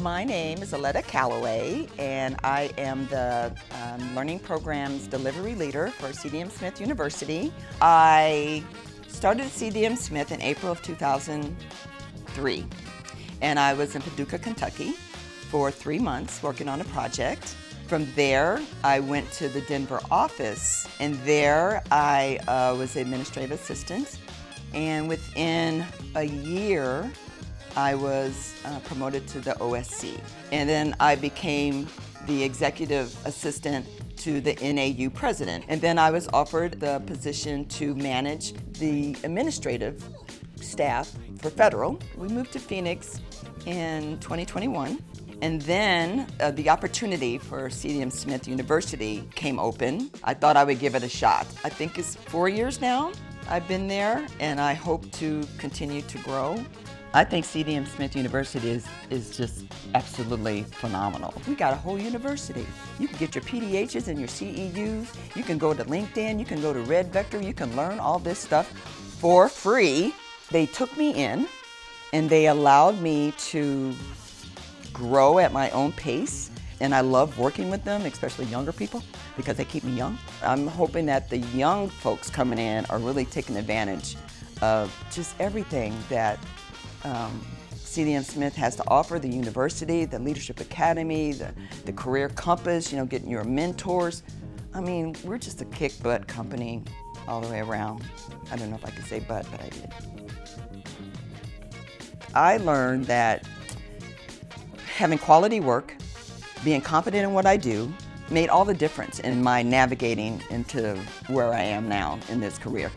My name is Alletta Callaway, and I am the Learning Programs Delivery Leader for CDM Smith University. I started at CDM Smith in April of 2003, and I was in Paducah, Kentucky for 3 months working on a project. From there, I went to the Denver office, and there I was the administrative assistant, and within a year, I was promoted to the OSC. And then I became the executive assistant to the NAU president. And then I was offered the position to manage the administrative staff for federal. We moved to Phoenix in 2021. And then the opportunity for CDM Smith University came open. I thought I would give it a shot. I think it's 4 years now I've been there, and I hope to continue to grow. I think CDM Smith University is just absolutely phenomenal. We got a whole university. You can get your PDHs and your CEUs. You can go to LinkedIn, you can go to Red Vector, you can learn all this stuff for free. They took me in and they allowed me to grow at my own pace. And I love working with them, especially younger people, because they keep me young. I'm hoping that the young folks coming in are really taking advantage of just everything that CDM Smith has to offer, the university, the leadership academy, the career compass, getting your mentors. I mean, we're just a kick butt company all the way around. I don't know if I could say but I did. I learned that having quality work, being confident in what I do, made all the difference in my navigating into where I am now in this career.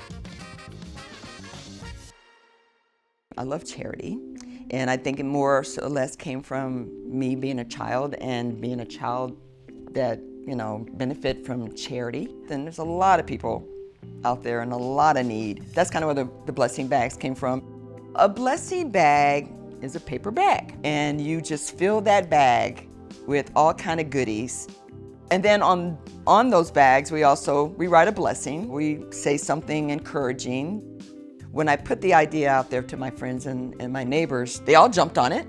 I love charity, and I think it more or less came from me being a child and being a child that, benefit from charity. Then there's a lot of people out there and a lot of need. That's kind of where the blessing bags came from. A blessing bag is a paper bag, and you just fill that bag with all kind of goodies. And then on those bags, we write a blessing. We say something encouraging. When I put the idea out there to my friends and my neighbors, they all jumped on it.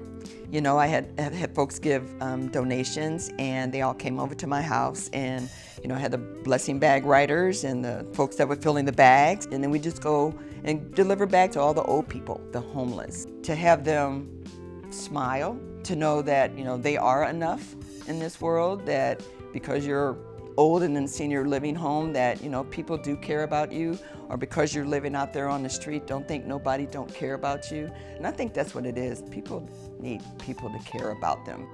I had folks give donations, and they all came over to my house, and I had the blessing bag writers and the folks that were filling the bags, and then we just go and deliver back to all the old people, the homeless, to have them smile, to know that they are enough in this world, that because you're old and in senior living home that people do care about you, or because you're living out there on the street, don't think nobody don't care about you. And I think that's what it is. People need people to care about them.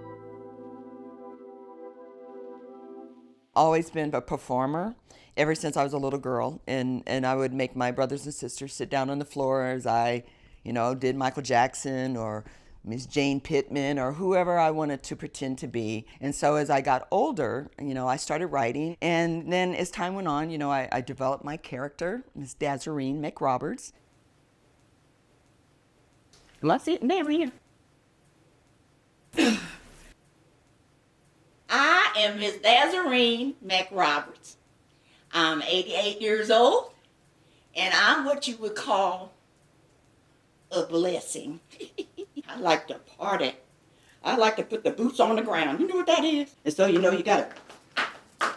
Always been a performer ever since I was a little girl, and I would make my brothers and sisters sit down on the floor as I did Michael Jackson or Miss Jane Pittman or whoever I wanted to pretend to be. And so as I got older, I started writing. And then as time went on, I developed my character, Miss Dazarine McRoberts. Let's see it down here. I am Miss Dazarine McRoberts. I'm 88 years old, and I'm what you would call a blessing. I like to party. I like to put the boots on the ground. You know what that is? And so, you got to,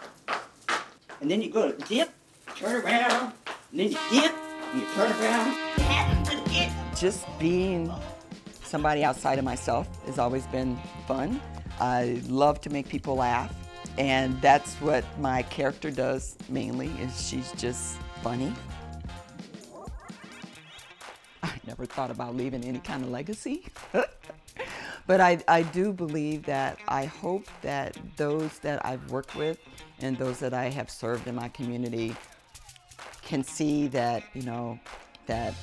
and then you go to dip, turn around, and then you dip, and you turn around. You have to dip. Just being somebody outside of myself has always been fun. I love to make people laugh, and that's what my character does mainly, is she's just funny. I never thought about leaving any kind of legacy. But I do believe that I hope that those that I've worked with and those that I have served in my community can see that, that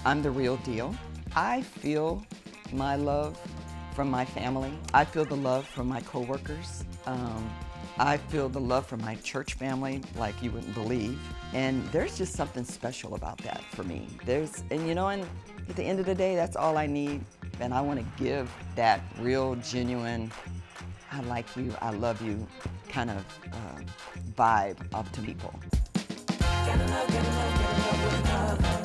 I'm the real deal. I feel my love from my family. I feel the love from my coworkers. I feel the love from my church family like you wouldn't believe. And there's just something special about that for me. And at the end of the day, that's all I need. And I want to give that real, genuine, I like you, I love you kind of vibe up to people. Get in love with another.